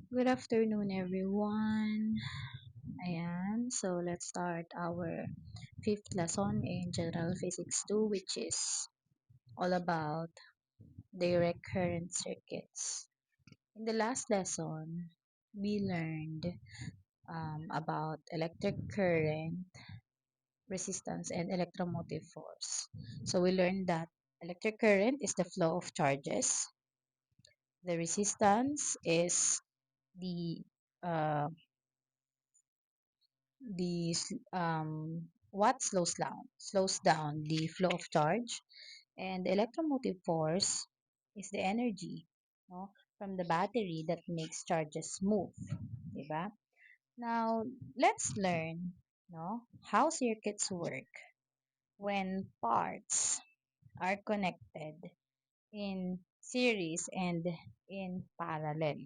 Good afternoon, everyone. Ayan, so let's start our fifth lesson in General Physics 2, which is all about direct current circuits. In the last lesson, we learned about electric current, resistance, and electromotive force. So we learned that electric current is the flow of charges. The resistance is the uh, what slows down the flow of charge, and the electromotive force is the energy, no, from the battery that makes charges move, diba? Now let's learn, no, how circuits work when parts are connected in series and in parallel.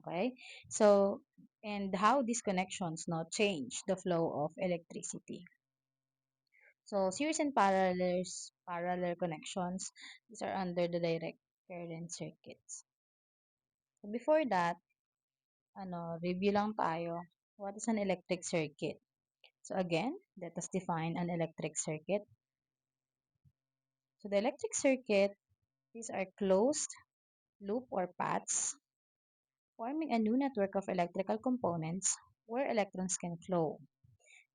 Okay, so and how these connections now change the flow of electricity. So series and parallel connections, these are under the direct current circuits. So before that, review lang tayo. What is an electric circuit? So again, let us define an electric circuit. So the electric circuit, these are closed loop or paths forming a new network of electrical components where electrons can flow.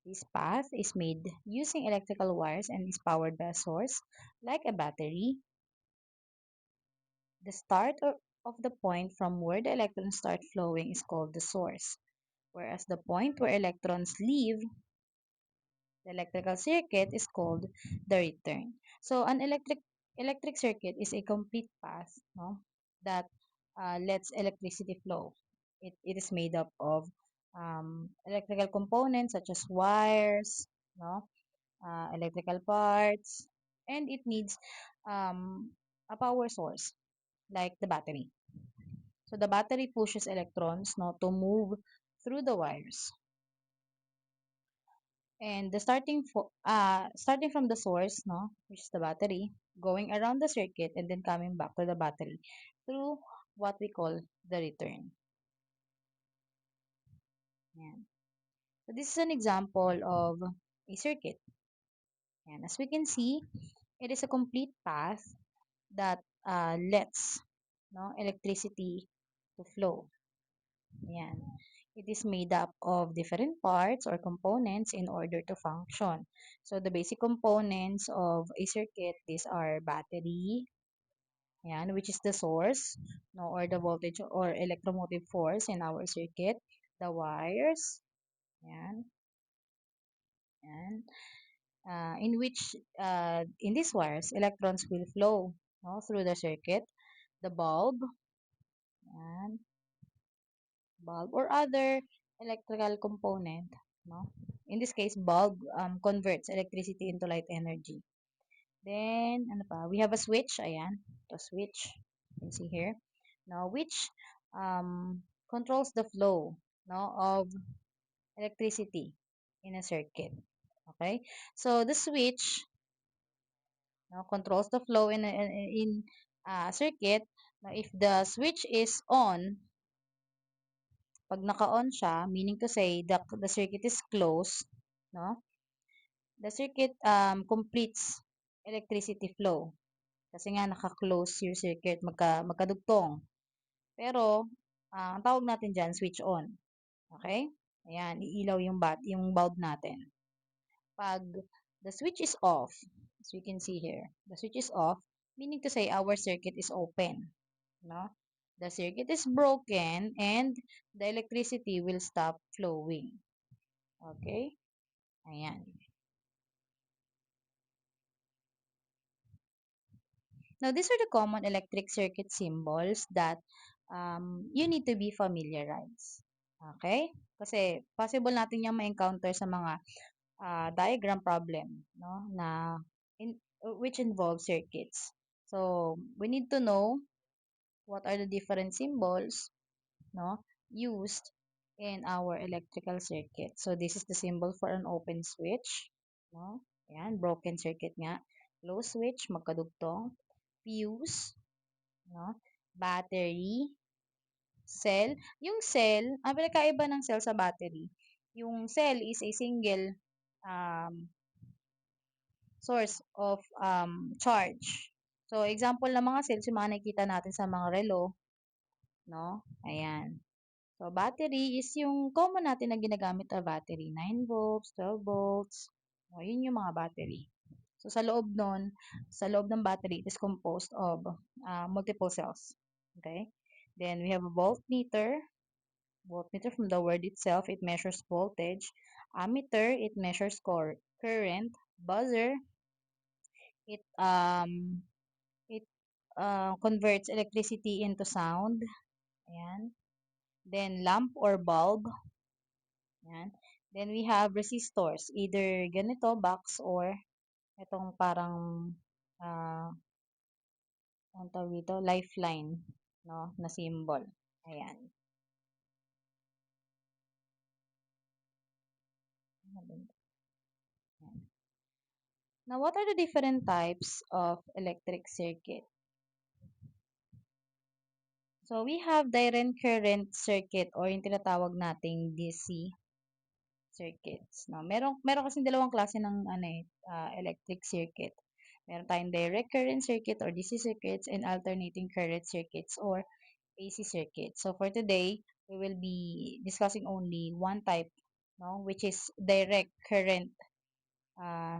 This path is made using electrical wires and is powered by a source like a battery. The start of the point from where the electrons start flowing is called the source, whereas the point where electrons leave the electrical circuit is called the return. So an electric circuit is a complete path, no, that lets electricity flow. It is made up of electrical components such as wires, no, electrical parts, and it needs um, a power source like the battery. So the battery pushes electrons, no, to move through the wires. And the starting from the source, no, which is the battery, going around the circuit and then coming back to the battery through what we call the return. Yan. So this is an example of a circuit. And as we can see, it is a complete path that lets, no, electricity to flow. Yan. It is made up of different parts or components in order to function. So the basic components of a circuit, these are battery, yan, which is the source, no, or the voltage or electromotive force in our circuit, the wires, yan, yan, in which in these wires electrons will flow, no, through the circuit, the yan, bulb or other electrical component, no? In this case, bulb converts electricity into light energy. Then, ano pa? We have a switch. Ayan. The switch. You can see here. Now, which controls the flow, no, of electricity in a circuit. Okay? So, the switch, no, controls the flow in a circuit. Now, if the switch is on, pag naka-on siya, meaning to say the circuit is closed, no? The circuit completes electricity flow. Kasi nga naka-close yung circuit, magkadugtong. Pero ang tawag natin diyan switch on. Okay? Ayan, iilaw yung bulb natin. Pag the switch is off, as we can see here, the switch is off, meaning to say our circuit is open, no? The circuit is broken and the electricity will stop flowing. Okay? Ayan. Now, these are the common electric circuit symbols that you need to be familiarized. Okay? Kasi possible natin yung ma-encounter sa mga diagram problem, no, na which involve circuits. So, we need to know what are the different symbols, no, used in our electrical circuit. So, this is the symbol for an open switch, no? Ayan, broken circuit nga. Closed switch, magkadugtong. Fuse, no? Battery, Cell, yung cell, ang pinagkaiba ng cell sa battery, yung cell is a single um, source of charge. So, example ng mga cells, yung mga nakikita natin sa mga relo, no? Ayan. So, battery is yung common natin na ginagamit na battery. 9 volts, 12 volts. O, yun yung mga battery. So, sa loob ng battery, it is composed of multiple cells. Okay? Then, we have a voltmeter. Voltmeter from the word itself, it measures voltage. Ammeter, it measures current. Buzzer, it converts electricity into sound. Ayan. Then, lamp or bulb. Ayan. Then, we have resistors. Either ganito, box, or itong parang, ang tawag dito, lifeline, no, na symbol. Ayan. Ayan. Now, what are the different types of electric circuit? So, we have direct current circuit or yung tinatawag nating DC circuits. No? Meron kasing dalawang klase ng electric circuit. Meron tayong direct current circuit or DC circuits and alternating current circuits or AC circuits. So, for today, we will be discussing only one type, no, which is direct current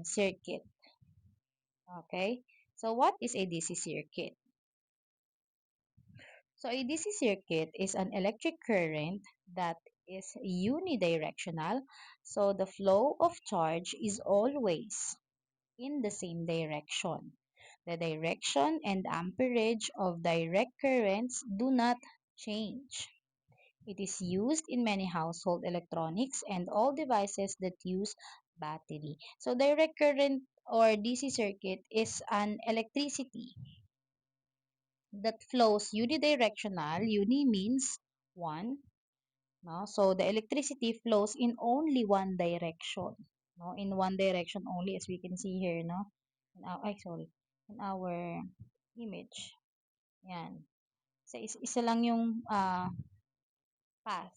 circuit. Okay? So, what is a DC circuit? So, a DC circuit is an electric current that is unidirectional. So, the flow of charge is always in the same direction. The direction and amperage of direct currents do not change. It is used in many household electronics and all devices that use battery. So, direct current or DC circuit is an electricity that flows unidirectional. Uni means one, no? So the electricity flows in only one direction, no? In one direction only, as we can see here, no? In our image. Yan. Isa lang yung path,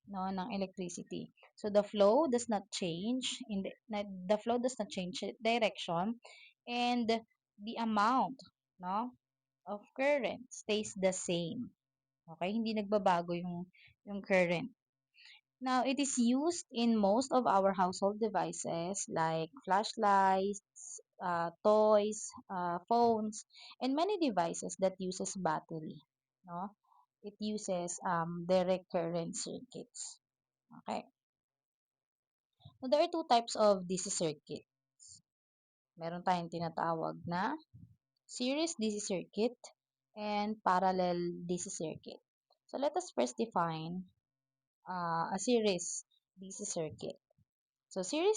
no, ng electricity. So the flow does not change the flow does not change direction, and the amount, no, of current stays the same. Okay, hindi nagbabago yung current. Now, it is used in most of our household devices like flashlights, toys, phones, and many devices that uses battery. No, it uses direct current circuits. Okay. Now, there are two types of DC circuits. Meron tayong tinatawag na series DC circuit and parallel DC circuit. So, let us first define a series DC circuit. So, in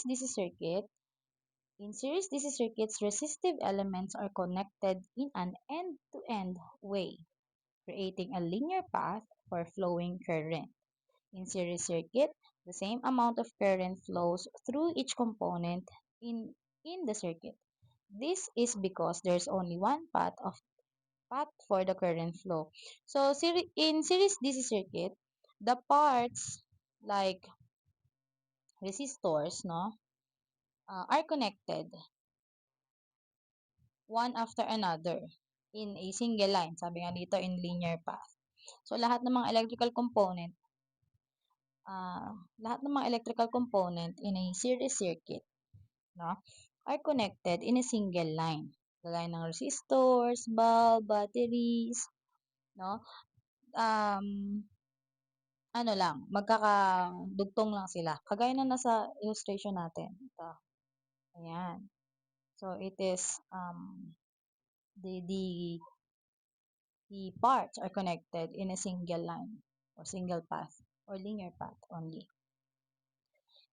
series DC circuits, resistive elements are connected in an end-to-end way, creating a linear path for flowing current. In series circuit, the same amount of current flows through each component in the circuit. This is because there's only one path for the current flow. So, in series DC circuit, the parts like resistors, no, are connected one after another in a single line. Sabi nga dito, in linear path. So, lahat ng mga electrical component in a series circuit, no, are connected in a single line. Gaya ng resistors, bulb, batteries, no, um, magkakadugtong lang sila. Kagaya na nasa illustration natin. Ito. Ayan. So, it is, the the parts are connected in a single line or single path or linear path only.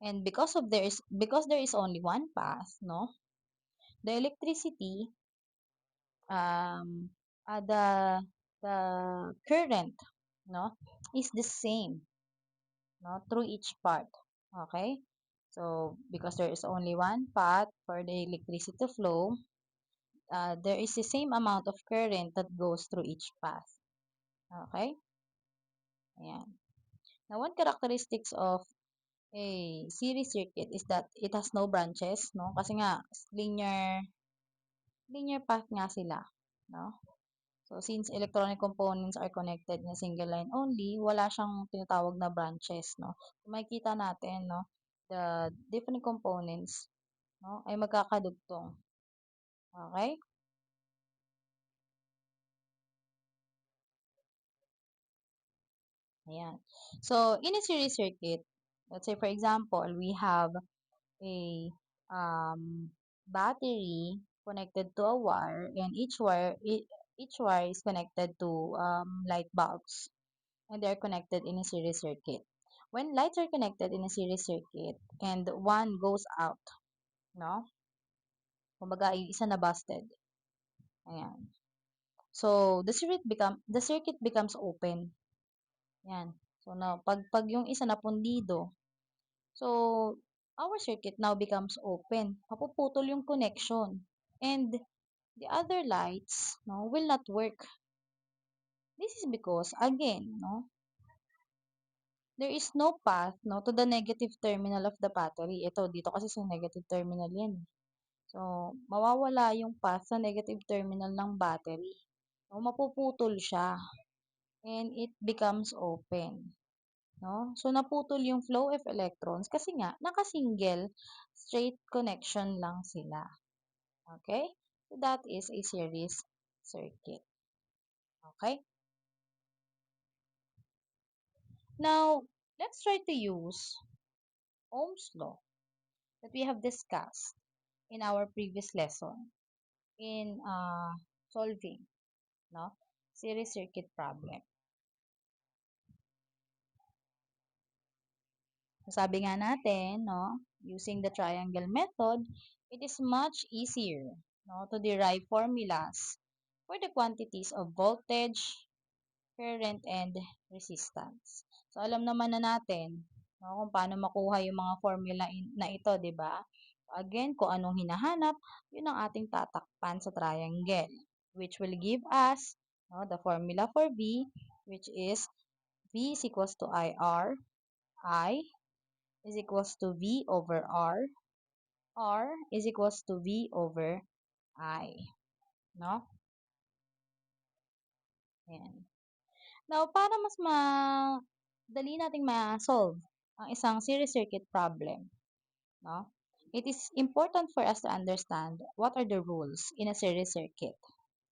And because there is only one path, no, the electricity, um, the current, no, is the same, no, through each part. Okay? So, because there is only one path for the electricity to flow, there is the same amount of current that goes through each path. Okay? Ayan. Now, one characteristics of a series circuit is that it has no branches, no? Kasi nga, linear path nga sila, no? So, since electronic components are connected in a single line only, wala siyang tinatawag na branches, no? So, makikita natin, no, the different components, no, ay magkakadugtong. Okay? Ayan. So, in a series circuit, let's say for example, we have a battery connected to a wire, and each wire is connected to light bulbs, and they're connected in a series circuit. When lights are connected in a series circuit and one goes out, no? Kumbaga, yung isa na busted. Ayan. So, the circuit becomes open. Ayan. So, now, pag yung isa na pundido, so, our circuit now becomes open. Mapuputol yung connection. And the other lights, no, will not work. This is because, again, no, there is no path, no, to the negative terminal of the battery. Ito, dito kasi sa negative terminal yan. So, mawawala yung path sa negative terminal ng battery. No, mapuputol siya. And it becomes open. No? So, naputol yung flow of electrons kasi nga, naka-single straight connection lang sila. Okay? So, that is a series circuit. Okay? Now, let's try to use Ohm's law that we have discussed in our previous lesson in solving, no, series circuit problem. So, sabi nga natin, no, using the triangle method, it is much easier, no, to derive formulas for the quantities of voltage, current, and resistance. So, alam naman na natin, no, kung paano makuha yung mga formula na ito, di ba? Again, kung anong hinahanap, yun ang ating tatakpan sa triangle, which will give us, no, the formula for V, which is V is equals to IR, I is equals to V over R is equals to V over I. No? Ayan. Now, para mas madali nating ma-solve ang isang series circuit problem, no? It is important for us to understand what are the rules in a series circuit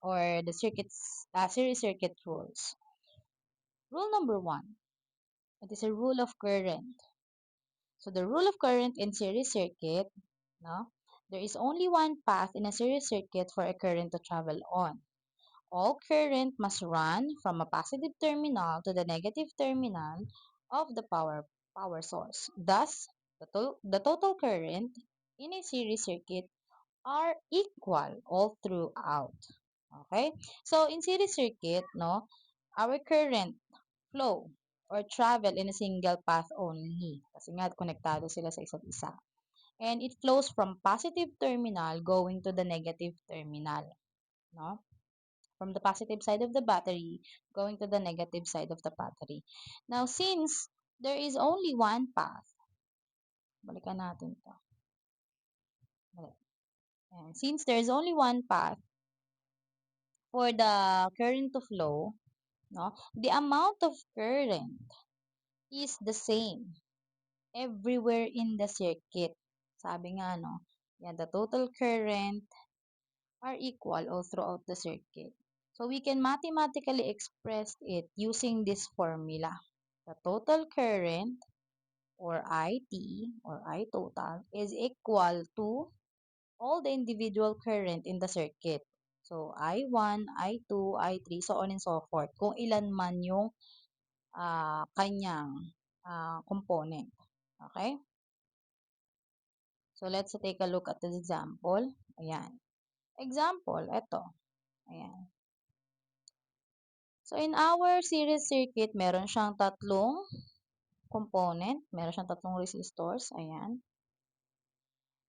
or the series circuit rules. Rule number one, it is a rule of current. So the rule of current in series circuit, no? There is only one path in a series circuit for a current to travel on. All current must run from a positive terminal to the negative terminal of the power source. Thus, the total current in a series circuit are equal all throughout. Okay? So, in series circuit, no, our current flow or travel in a single path only. Kasi nga, konektado sila sa isa't isa. And it flows from positive terminal going to the negative terminal. No? From the positive side of the battery going to the negative side of the battery. Now, since there is only one path, balikan natin to. And since there is only one path for the current to flow, no, the amount of current is the same everywhere in the circuit. Sabi nga, no, yan, the total current are equal all throughout the circuit. So we can mathematically express it using this formula. The total current or IT or I total is equal to all the individual current in the circuit. So I1, I2, I3, so on and so forth. Kung ilan man yung kanyang component. Okay? So let's take a look at the example. Ayan. Example, ito. Ayan. So in our series circuit, meron siyang tatlong component. Meron siyang tatlong resistors. Ayan.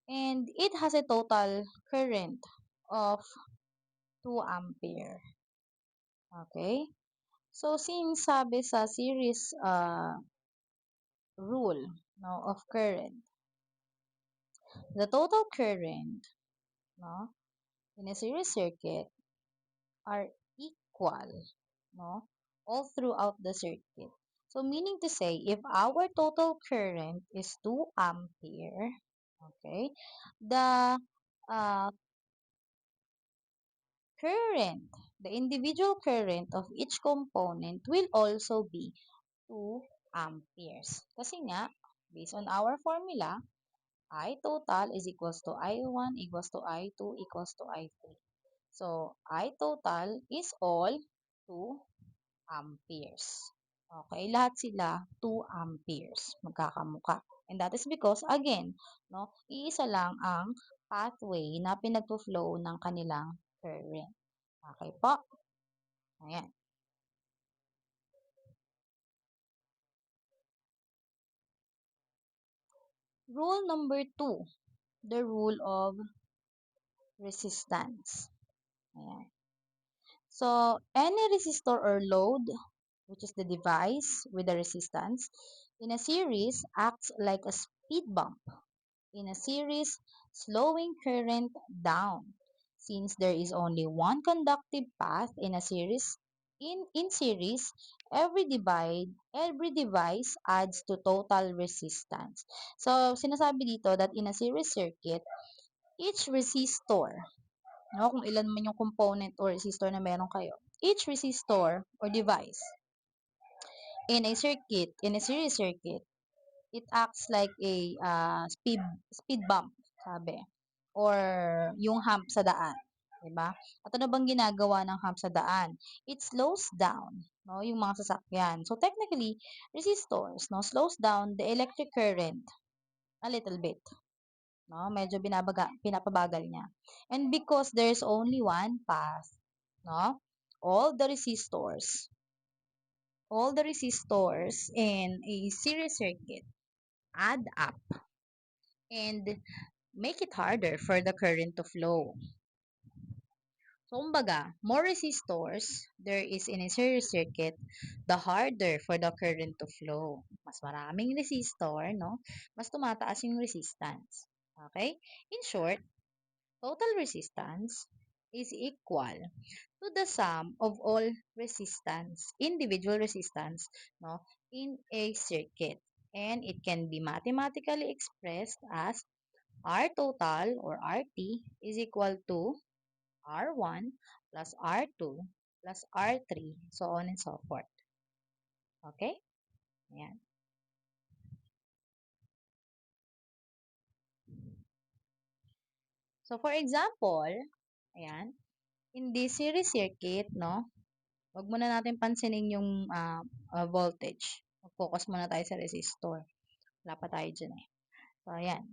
And it has a total current of 2 ampere. Okay? So, since sabi sa series rule no, of current, the total current no, in a series circuit are equal no, all throughout the circuit. So, meaning to say, if our total current is 2 ampere, okay, the uh, current, the individual current of each component will also be 2 amperes. Kasi nga, based on our formula, I total is equals to I1 equals to I2 equals to I3. So, I total is all 2 amperes. Okay, lahat sila 2 amperes, magkakamuka. And that is because, again, no, iisa lang ang pathway na pinagpo-flow ng kanilang current. Okay po? Ayan. Rule number 2, the rule of resistance. Ayan. So, any resistor or load, which is the device with the resistance, in a series acts like a speed bump in a series, slowing current down. Since there is only one conductive path in a series, in series, every device adds to total resistance. So, sinasabi dito that in a series circuit, each resistor, no, kung ilan man yung component or resistor na meron kayo, each resistor or device in a series circuit, it acts like a speed bump, sabi. Or yung hump sa daan. Diba? At ano bang ginagawa ng hump sa daan? It slows down no, yung mga sasakyan. So technically, resistors no, slows down the electric current a little bit. No? Medyo pinapabagal niya. And because there's only one path, no, all the resistors, all the resistors in a series circuit add up and make it harder for the current to flow. So, kumbaga, more resistors there is in a series circuit, the harder for the current to flow. Mas maraming resistor, no? Mas tumataas yung resistance. Okay? In short, total resistance is equal to the sum of all resistance, individual resistance, no, in a circuit. And it can be mathematically expressed as R total or RT is equal to R1 plus R2 plus R3, so on and so forth. Okay? Ayan. So, for example, ayan, in this series circuit, no, wag muna natin pansinin yung voltage. Mag-focus muna tayo sa resistor. Wala pa tayo dyan eh. So, ayan.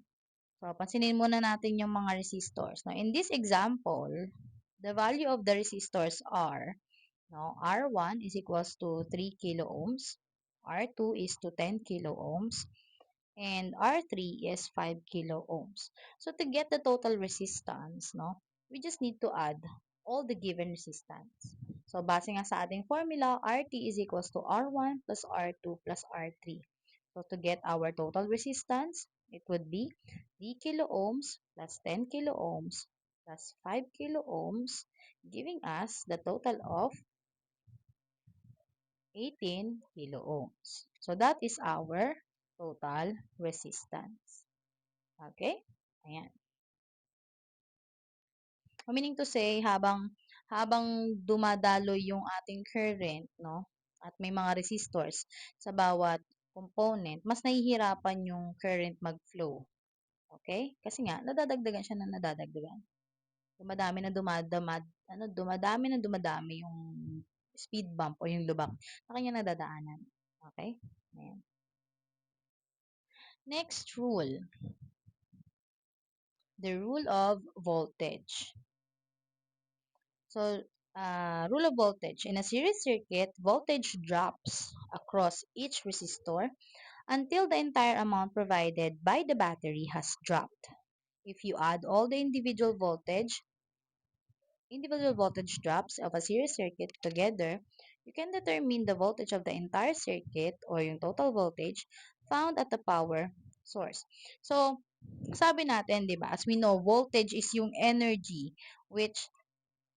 So, pansinin muna natin yung mga resistors. Now, in this example, the value of the resistors are, no, R1 is equals to 3 kilo ohms, R2 is to 10 kilo ohms, and R3 is 5 kilo ohms. So, to get the total resistance, no, we just need to add all the given resistance. So, base nga sa ating formula, RT is equals to R1 plus R2 plus R3. So, to get our total resistance, it would be 3 kilo ohms plus 10 kilo ohms plus 5 kilo ohms, giving us the total of 18 kilo ohms. So, that is our total resistance. Okay? Ayan. Meaning to say, habang dumadaloy yung ating current, no? At may mga resistors sa bawat component, mas nahihirapan yung current mag-flow. Okay? Kasi nga, nadadagdagan siya na nadadagdagan. Dumadami na dumadami na dumadami yung speed bump o yung lubak na kanya nadadaanan. Okay? Ayan. Next rule, the rule of voltage. So, rule of voltage. In a series circuit, voltage drops across each resistor until the entire amount provided by the battery has dropped. If you add all the individual voltage drops of a series circuit together, You can determine the voltage of the entire circuit or yung total voltage found at the power source. So, sabi natin, di ba, as we know, voltage is yung energy which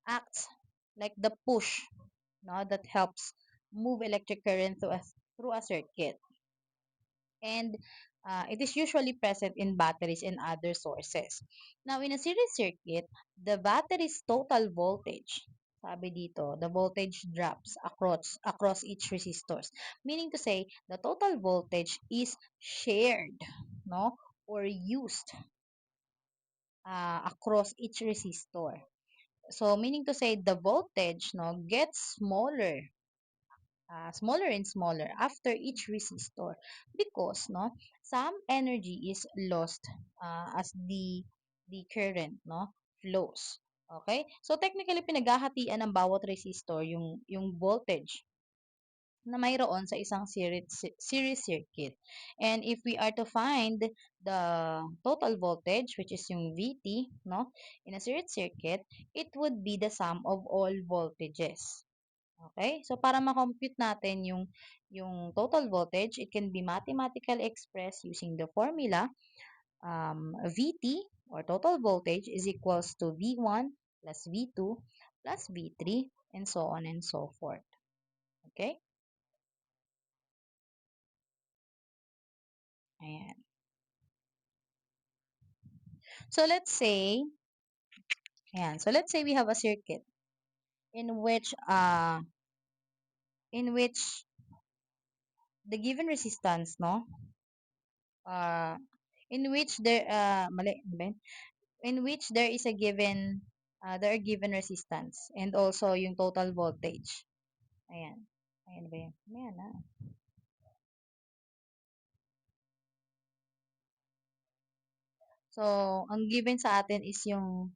acts like the push, no, that helps move electric current through a circuit. And it is usually present in batteries and other sources. Now, in a series circuit, the battery's total voltage, sabi dito, the voltage drops across each resistors. Meaning to say, the total voltage is shared, no, or used across each resistor. So, meaning to say, the voltage, no, gets smaller and smaller after each resistor because no some energy is lost as the current no flows. Okay, so technically pinaghahatian ng bawat resistor yung voltage na mayroon sa isang series circuit. And if we are to find the total voltage, which is yung VT, no, in a series circuit, it would be the sum of all voltages. Okay? So, para ma-compute natin yung total voltage, it can be mathematically expressed using the formula VT or total voltage is equals to V1 plus V2 plus V3 and so on and so forth. Okay? Ayan. So, let's say, ayan. So, let's say we have a circuit in which the given resistance, no? Uh, in which there, mali, ano ba yun? In which there are given resistance and also yung total voltage. Ayan. Ayan ba yun? Ayan na. So, ang given sa atin is yung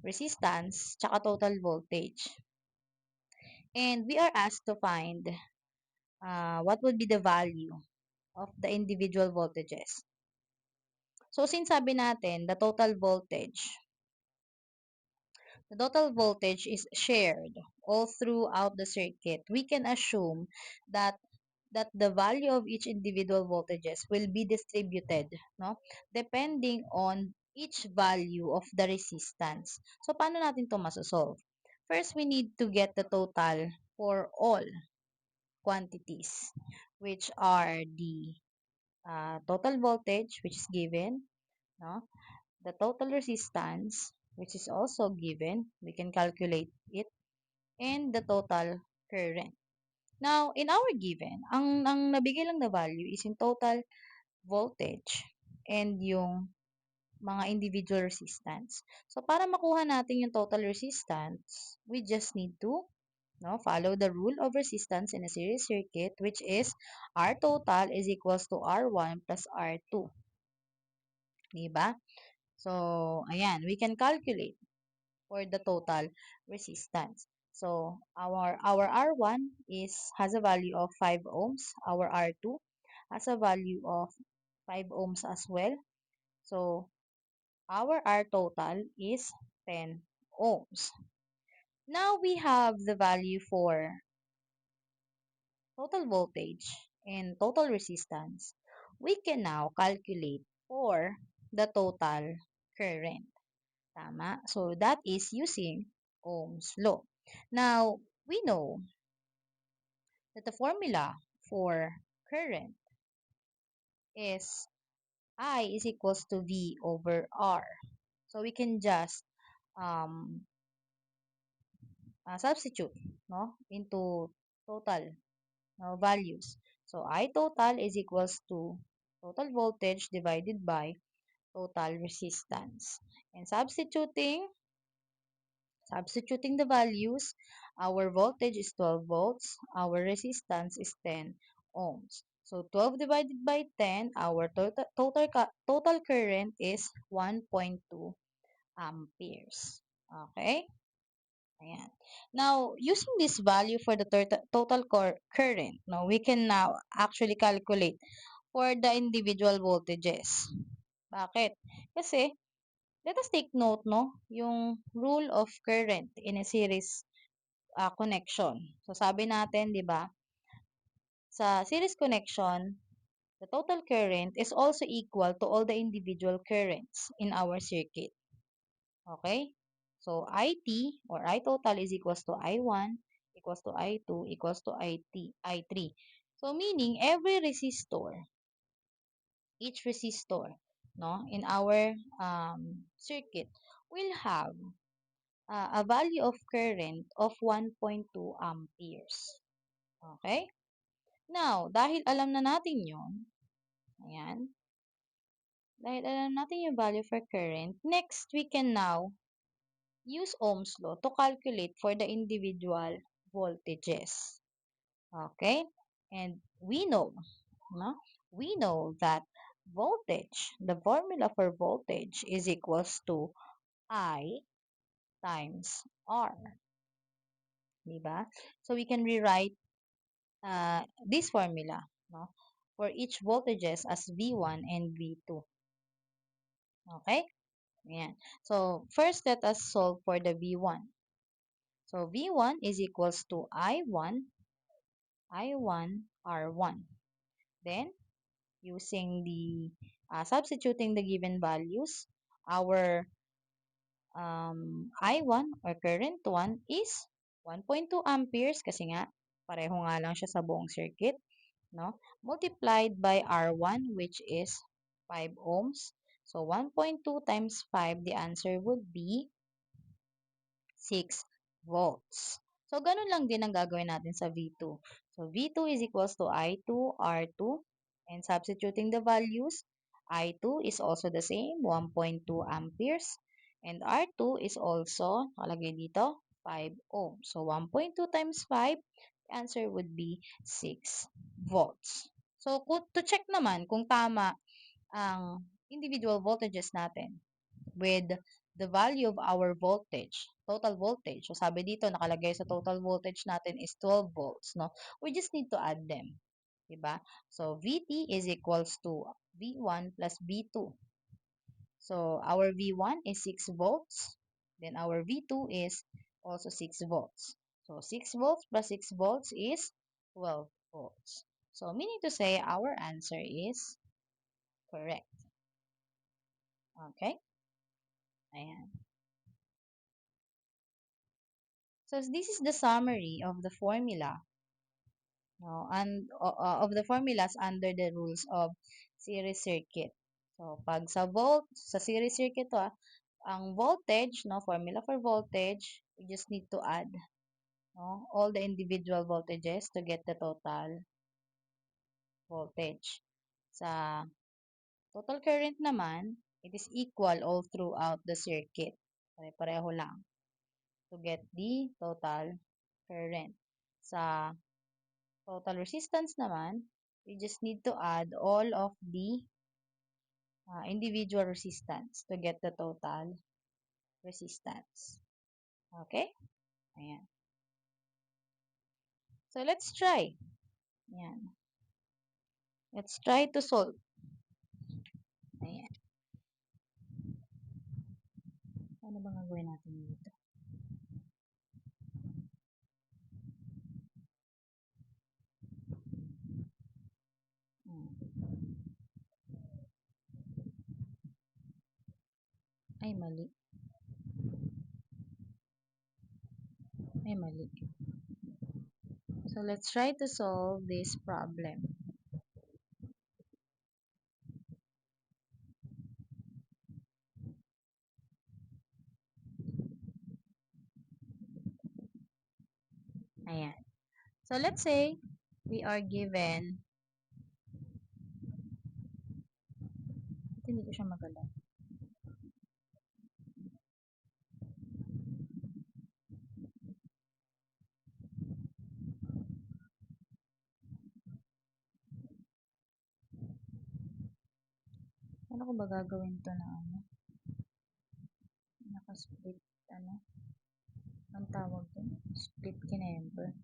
resistance tsaka total voltage. And we are asked to find what would be the value of the individual voltages. So, since sabi natin, the total voltage is shared all throughout the circuit, we can assume that the value of each individual voltages will be distributed, no? Depending on each value of the resistance. So, paano natin to masosolve? First, we need to get the total for all quantities, which are the total voltage, which is given, no? The total resistance, which is also given, we can calculate it, and the total current. Now, in our given, ang nabigay lang na value is yung total voltage and yung mga individual resistance. So, para makuha natin yung total resistance, we just need to follow the rule of resistance in a series circuit, which is R total is equals to R1 plus R2. Diba? So, ayan, we can calculate for the total resistance. So, our R1 has a value of 5 ohms. Our R2 has a value of 5 ohms as well. So, our R total is 10 ohms. Now, we have the value for total voltage and total resistance. We can now calculate for the total current. Tama? So, that is using Ohm's law. Now, we know that the formula for current is I is equals to V over R. So, we can just um, substitute into total values. So, I total is equals to total voltage divided by total resistance. And substituting the values, our voltage is 12 volts, our resistance is 10 ohms. So 12 divided by 10, our total current is 1.2 amperes. Okay? Ayan. Now, using this value for the total current, no, we can now actually calculate for the individual voltages. Bakit? Kasi let us take note, no, yung rule of current in a series connection. So, sabi natin, di ba, sa series connection, the total current is also equal to all the individual currents in our circuit. Okay? So, IT or I total is equals to I1 equals to I2 equals to I3. So, meaning every resistor, each resistor, no, in our circuit will have a value of current of 1.2 amperes. Okay? Now, dahil alam na natin yun, ayan, dahil alam natin yung value for current, next we can now use Ohm's law to calculate for the individual voltages. Okay? And we know, no? We know that voltage, the formula for voltage is equals to I times R. Diba? So we can rewrite this formula, no, for each voltages as V1 and V2. Okay? Ayan. So, first let us solve for the V1. So, V1 is equals to I1 R1. Then, using the, substituting the given values, our I1 or current 1 is 1.2 amperes kasi nga, pareho nga lang siya sa buong circuit, no? Multiplied by R1 which is 5 ohms. So, 1.2 times 5, the answer would be 6 volts. So, ganun lang din ang gagawin natin sa V2. So, V2 is equals to I2 R2. And substituting the values, I2 is also the same, 1.2 amperes. And R2 is also, nakalagay dito, 5 ohms. So, 1.2 times 5, the answer would be 6 volts. So, to check naman kung tama ang individual voltages natin with the value of our voltage, total voltage. So, sabi dito, nakalagay sa total voltage natin is 12 volts, no? We just need to add them. Diba? So, VT is equals to V1 plus V2. So, our V1 is 6 volts. Then, our V2 is also 6 volts. So, 6 volts plus 6 volts is 12 volts. So, meaning to say, our answer is correct. Okay? Ayan. So, this is the summary of the formula, no, and of the formulas under the rules of series circuit. So, pag sa series circuit to, ang voltage, no, formula for voltage, we just need to add, no, all the individual voltages to get the total voltage. Sa total current naman, it is equal all throughout the circuit. Pare-pareho lang to get the total current. Sa total resistance naman, we just need to add all of the individual resistance to get the total resistance. Okay? Ayan. So, let's try. Ayan. Let's try to solve. Ayan. Ano ba gagawin natin dito? Ay, mali. Ay, mali. So, let's try to solve this problem. Ayan. So, let's say we are given, hindi ko siya magalaw. Ano ko ba gagawin to na ano? Naka-split, ano? Ang tawag doon? Split kinember.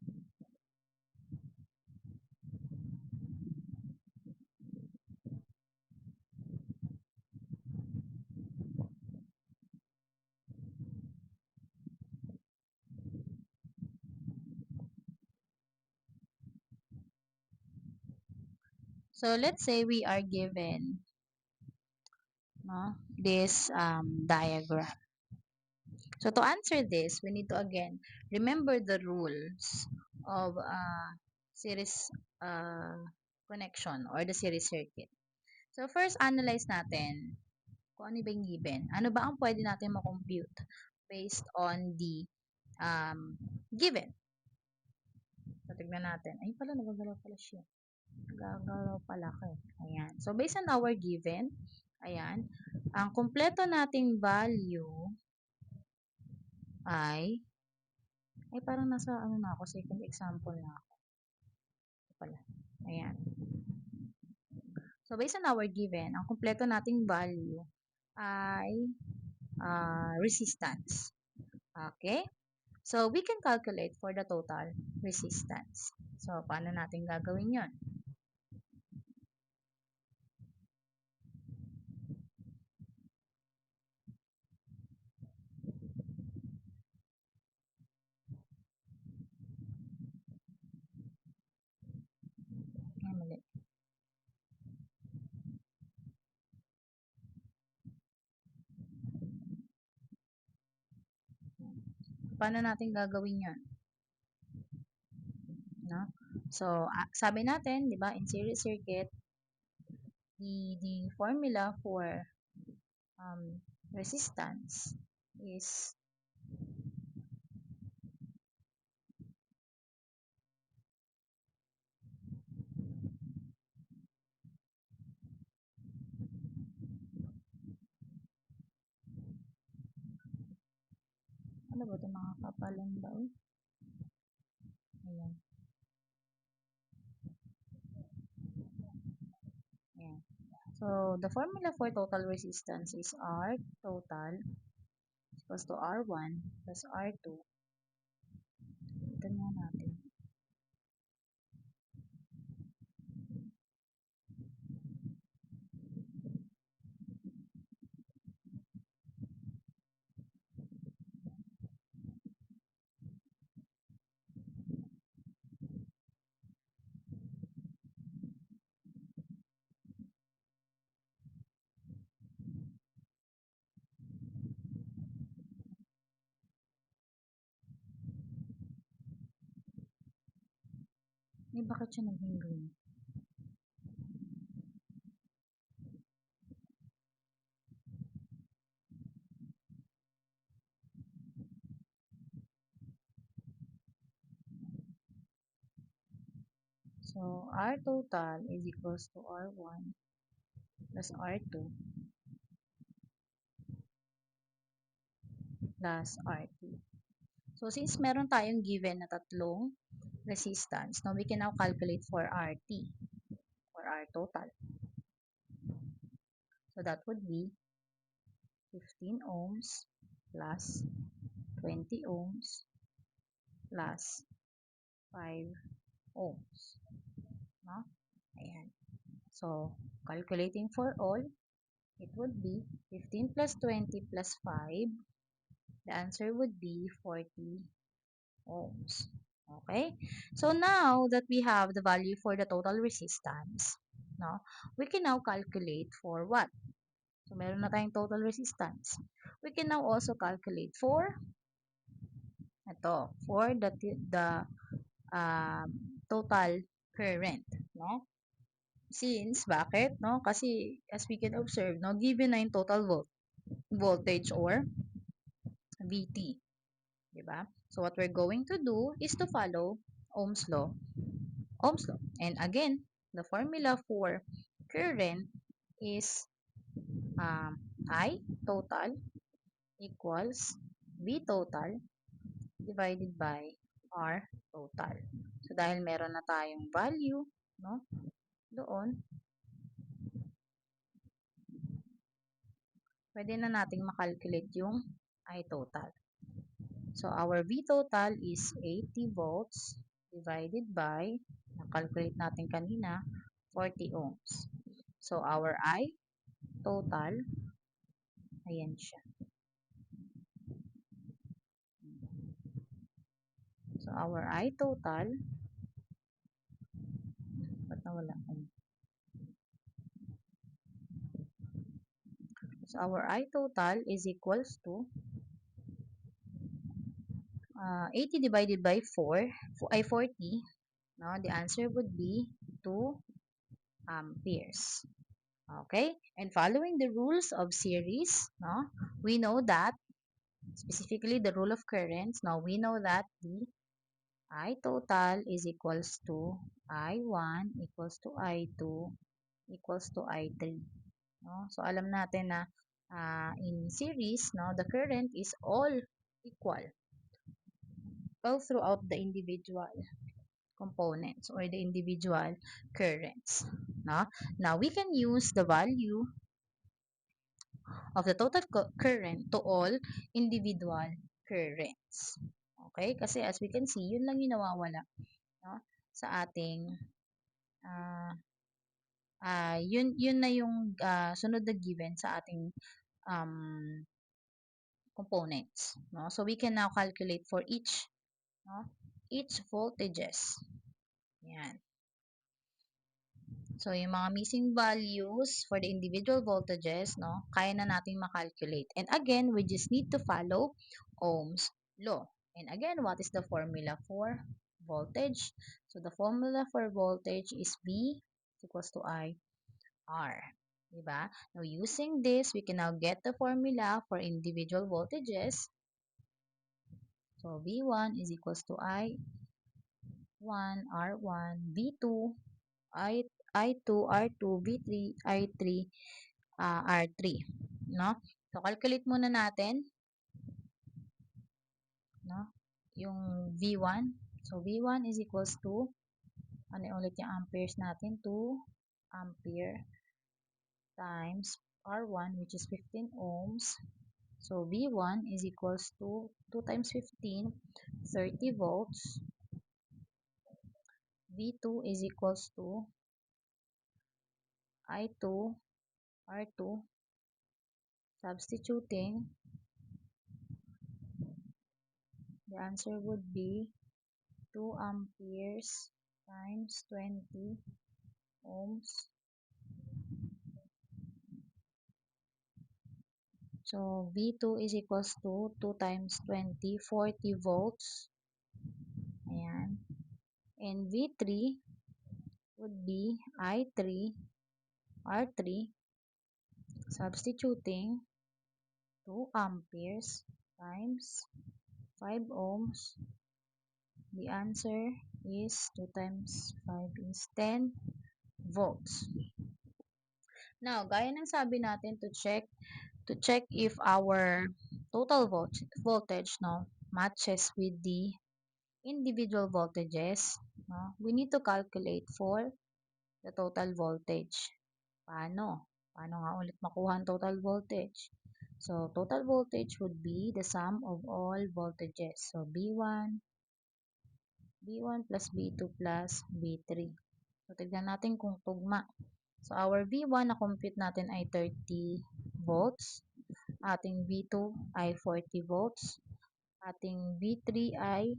So let's say we are given no, this diagram. So to answer this, we need to again remember the rules of series uh, connection or the series circuit. So first, analyze natin kung ano ba yung given. Ano ba ang pwede natin makompute based on the given. So tignan natin. Ay pala, nagagalaw pala siya. Nagagalaw pala ko. Ayan. So based on our given, ayan, ang kumpleto nating value ay parang nasa ano na ako, second example na ako. Ito pala. Ayan. So, based on our given, ang kumpleto nating value ay resistance. Okay? So, we can calculate for the total resistance. So, paano natin gagawin yon? Ay, mali. Paano natin gagawin yon? No? So, sabi natin, di ba, in series circuit, the formula for resistance is ano ba ito, mga kapalan ba? Ayan. Ayan. So, the formula for total resistance is R total equals to R1 plus R2. Ito nga natin. Eh, bakit siya naging green? So, R total is equals to R1 plus R2 plus R3. So, since meron tayong given na tatlong resistance, now we can now calculate for RT, or R total. So, that would be 15 ohms plus 20 ohms plus 5 ohms. No? Ayan. So, calculating for all, it would be 15 plus 20 plus 5. The answer would be 40 ohms. Okay? So, now that we have the value for the total resistance, no, we can now calculate for what? So, meron na tayong total resistance. We can now also calculate for for the um, total current, no? Since, bakit, no? Kasi, as we can observe, no, given na yung total voltage or VT, di ba? So, what we're going to do is to follow Ohm's law. Ohm's law. And again, the formula for current is I total equals V total divided by R total. So, dahil meron na tayong value, no, doon, pwede na nating makalculate yung I total. So, our V total is 80 volts divided by, na-calculate natin kanina, 40 ohms. So, our I total, ayan siya. So, our I total, ba't nawala? So our I total is equals to 80 divided by 4, 40. No, the answer would be 2 amperes. Okay, and following the rules of series, no, we know that specifically the rule of currents. Now we know that the I total is equals to I1 equals to I2 equals to I3. No? So alam natin na in series, no, the current is all equal all throughout the individual components or the individual currents. No? Now we can use the value of the total current to all individual currents. Okay? Kasi as we can see, yun lang yung nawawala, no, sa ating uh, yun na yung sunod na given sa ating um, components, no? So we can now calculate for each, no, each voltages. Yan. So, yung mga missing values for the individual voltages, no, kaya na nating makalculate. And again, we just need to follow Ohm's law. And again, what is the formula for voltage? So, the formula for voltage is V equals to I R. Diba? Now, using this, we can now get the formula for individual voltages. So, V1 is equals to I1 R1, V2 I2 R2 V3 I3 R3, no? So calculate muna natin, no? Yung V1. So V1 is equals to ano ulit yung amperes natin? 2 ampere times R1 which is 15 ohms. So V1 is equals to 2 times 15, 30 volts. V2 is equals to I2 R2, substituting, the answer would be 2 amperes times 20 ohms. So V2 is equals to 2 times 20, 40 volts. Ayan. And V3 would be I3 R3, substituting 2 amperes times 5 ohms. The answer is 2 times 5 is 10 volts. Now, gaya ng sabi natin to check if our total voltage, no, matches with the individual voltages, no, we need to calculate for the total voltage. Paano? Paano nga ulit makuha ang total voltage? So, total voltage would be the sum of all voltages. So, B1 plus B2 plus B3. So, tignan natin kung tugma. So, our V1 na compute natin ay 30 volts. Ating V2 ay 40 volts. Ating V3 ay,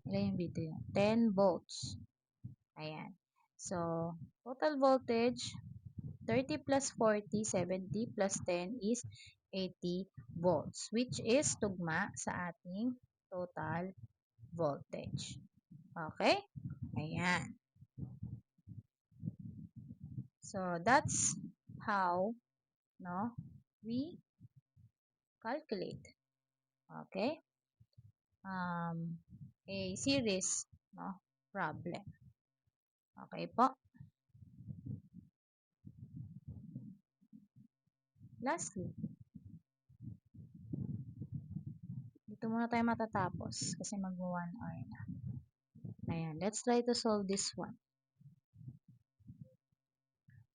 ilan yung V3? 10 volts. Ayan. So, total voltage, 30 plus 40, 70 plus 10 is 80 volts, which is tugma sa ating total voltage. Okay? Ayan. So, that's how, no, we calculate, okay, a series, no, problem. Okay po. Lastly, dito muna tayo matatapos kasi mag-1 hour na. Ayan, let's try to solve this one.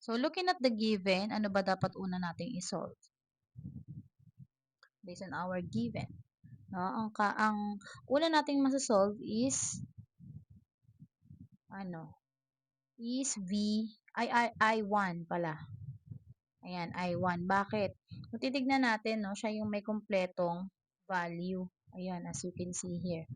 So, looking at the given, ano ba dapat una nating i-solve? Based on our given. No, ang una nating masasolve is is I1 pala. Ayan, I1. Bakit? Kung titignan natin, no, siya yung may kumpletong value. Ayan, as you can see here.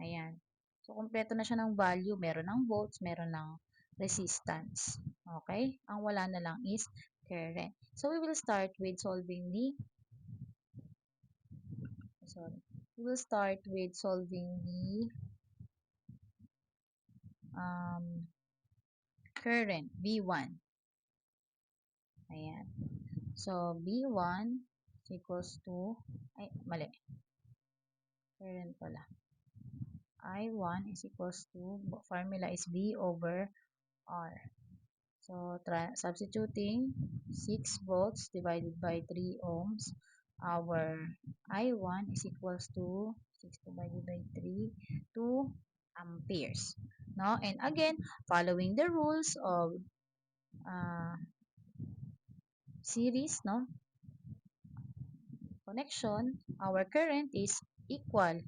Ayan. So, kumpleto na siya ng value. Meron ng volts, meron ng resistance. Okay? Ang wala na lang is current. So we will start with solving the, sorry, we will start with solving the current V1. Ayan. So, V1 is equals to, ay, mali. Current pala. I1 is equals to, formula is V over R. So, substituting 6 volts divided by 3 ohms, our I1 is equals to 6 divided by 3, 2 amperes. No? And again, following the rules of uh, series, no, connection, our current is equal,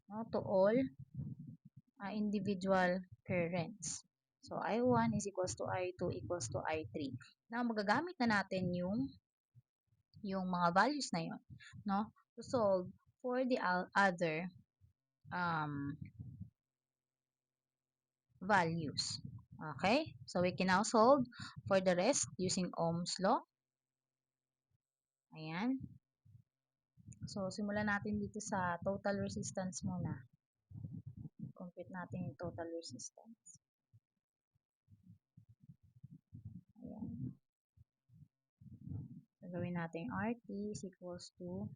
no, to all individual currents. So, I1 is equals to I2 equals to I3. Now, magagamit na natin yung mga values na yun, no, to solve for the other values. Okay? So, we can now solve for the rest using Ohm's law. Ayan. So, simulan natin dito sa total resistance muna. Compute natin yung total resistance. Ayan. Gagawin natin RT is equals to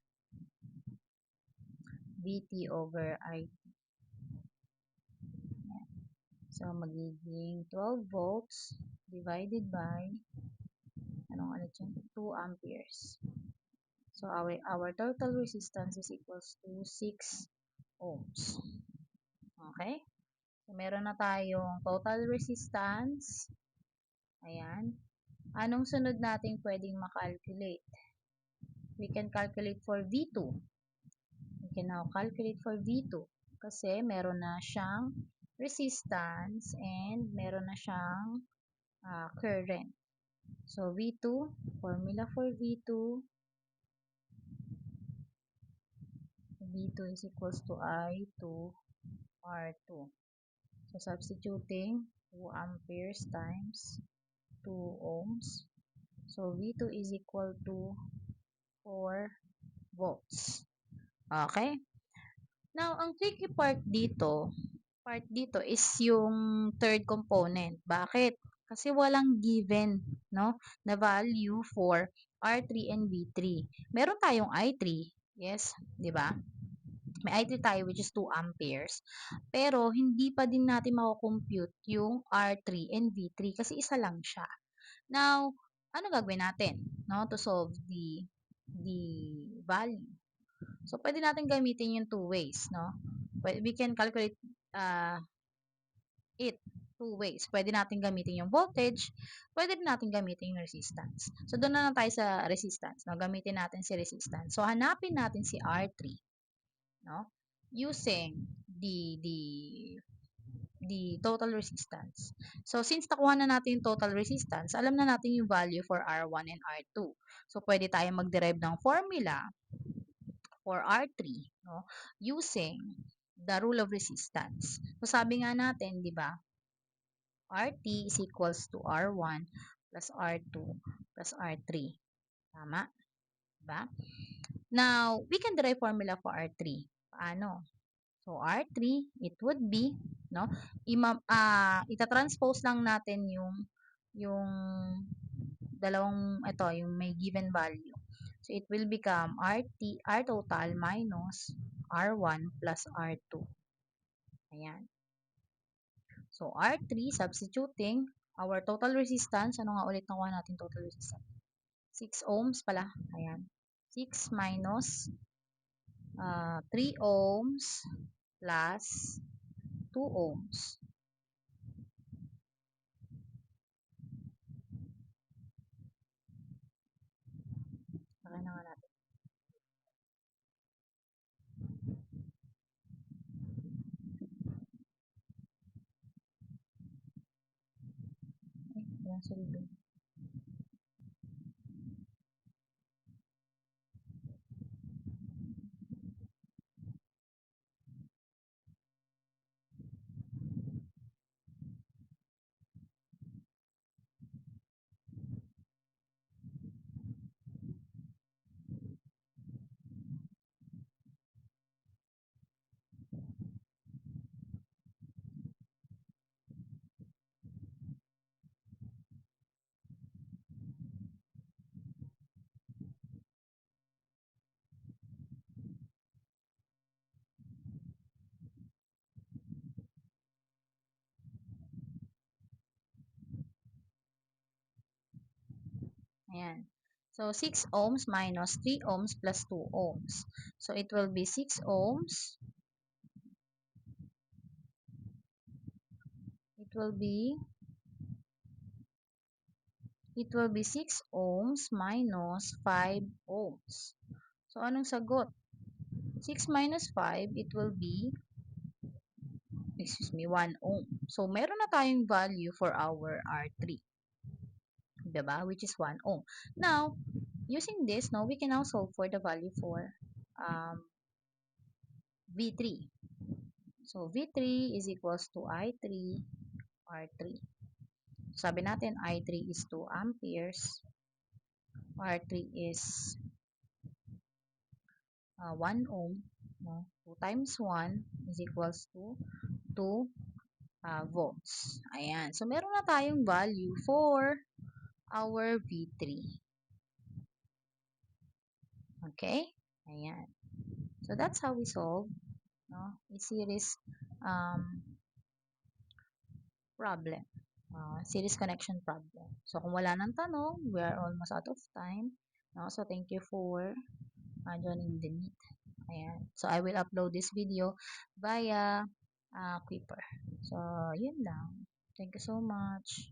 VT over IT. Ayan. So, magiging 12 volts divided by, anong ulit yun? 2 amperes. So, our total resistance is equals to 6 ohms. Okay? So, meron na tayong total resistance. Ayan. Anong sunod natin pwedeng makalculate? We can calculate for V2. We can now calculate for V2 kasi meron na siyang resistance and meron na siyang current. So, V2, formula for V2, V2 is equals to I2 R2. So, substituting 2 amperes times 2 ohms. So, V2 is equal to 4 volts. Okay? Now, ang tricky part dito is yung third component. Bakit? Kasi walang given, no, na value for R3 and V3. Meron tayong I3, yes, 'di ba? May I3 tayo which is 2 amperes. Pero hindi pa din natin mako-compute yung R3 and V3 kasi isa lang siya. Now, ano gagawin natin, no, to solve the value? So, pwede natin gamitin yung two ways, no? We can calculate it two ways. Pwede natin gamitin yung voltage, pwede din natin gamitin yung resistance. So, doon na lang tayo sa resistance, no? Gamitin natin si resistance. So, hanapin natin si R3, no? Using the total resistance. So, since nakuha na natin yung total resistance, alam na natin yung value for R1 and R2. So, pwede tayo mag-derive ng formula for R3, no, using the rule of resistance. So, sabi nga natin, di ba, RT is equals to R1 plus R2 plus R3. Tama? Diba? Now, we can derive formula for R3. Paano? So, R3, it would be, no, ita-transpose lang natin yung dalawang, ito, yung may given value. So, it will become R total minus R1 plus R2. Ayan. So, R3, substituting our total resistance. Ano nga ulit nakuha natin total resistance? 6 ohms pala. Ayan. 6 minus 3 ohms plus 2 ohms. Okay na nga natin. Ayan, solving. Ayan. So, 6 ohms minus 3 ohms plus 2 ohms. So, it will be 6 ohms. It will be 6 ohms minus 5 ohms. So, anong sagot? 6 minus 5, it will be, 1 ohm. So, meron na tayong value for our R3. Diba? Which is 1 ohm. Now, using this, now we can now solve for the value for V3. So, V3 is equals to I3 R3. Sabi natin, I3 is 2 amperes. R3 is 1 ohm. No? 2 times 1 is equals to 2 volts. Ayan. So, meron na tayong value for our V3. Okay? Ayan. So, that's how we solve, no, a series um, problem. Series connection problem. So, kung wala nang tanong, we are almost out of time. No? So, thank you for joining the meet. Ayan. So, I will upload this video via Clipper. So, yun lang. Thank you so much.